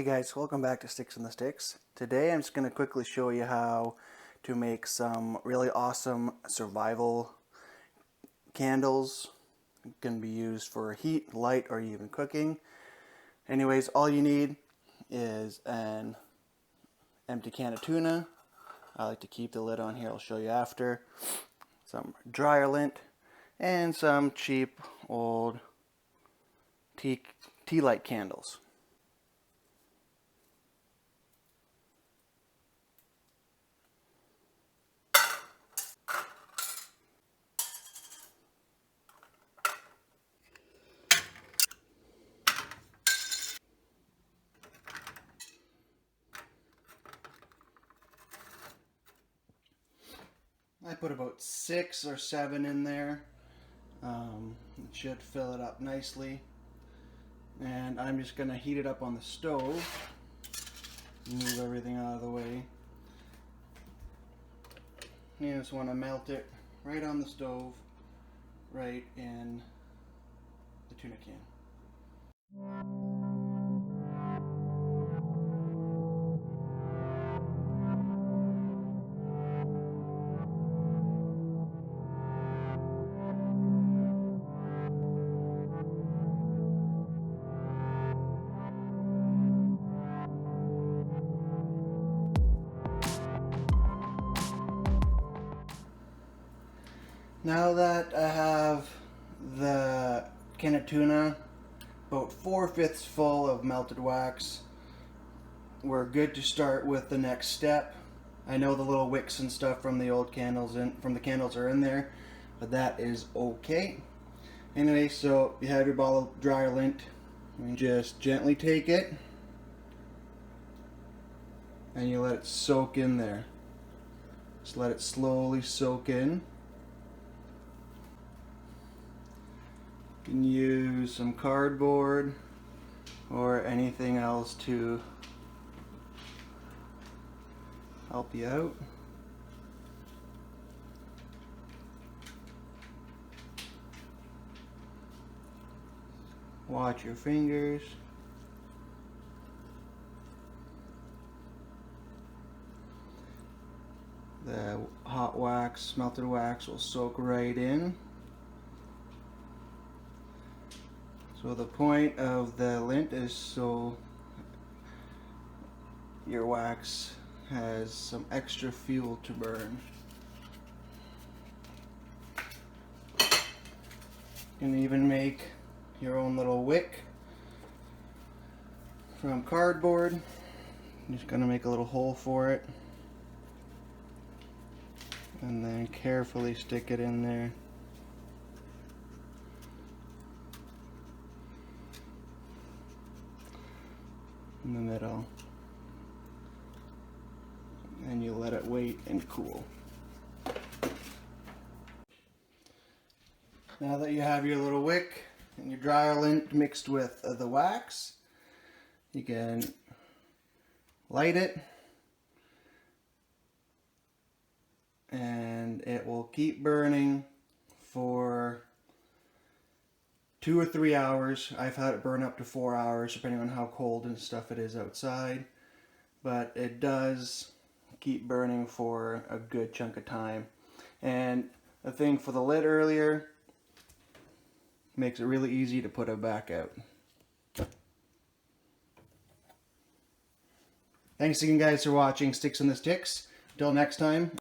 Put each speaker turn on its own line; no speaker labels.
Hey guys, welcome back to Sticks and the Sticks. Today I'm just going to quickly show you how to make some really awesome survival candles. It can be used for heat, light, or even cooking. Anyways, all you need is an empty can of tuna. I like to keep the lid on here, I'll show you after. Some dryer lint and some cheap old tea light candles. I put about 6 or 7 in there. It should fill it up nicely. And I'm just going to heat it up on the stove. Move everything out of the way. You just want to melt it right on the stove, right in the tuna can. Now that I have the can of tuna about 4/5 full of melted wax, we're good to start with the next step. I know the little wicks and stuff from the old candles from the candles are in there, but that is okay. Anyway, so you have your ball of dryer lint. You just gently take it and you let it soak in there. Just let it slowly soak in. You can use some cardboard or anything else to help you out. Watch your fingers. The hot wax, melted wax will soak right in. So the point of the lint is so your wax has some extra fuel to burn. You can even make your own little wick from cardboard. I'm just going to make a little hole for it and then carefully stick it in there. In the middle, and you let it wait and cool. Now that you have your little wick and your dryer lint mixed with the wax, you can light it and it will keep burning for 2 or 3 hours. I've had it burn up to 4 hours depending on how cold and stuff it is outside, but it does keep burning for a good chunk of time. And the thing for the lid earlier makes it really easy to put it back out. Thanks again guys for watching Sticks and the Sticks. Until next time,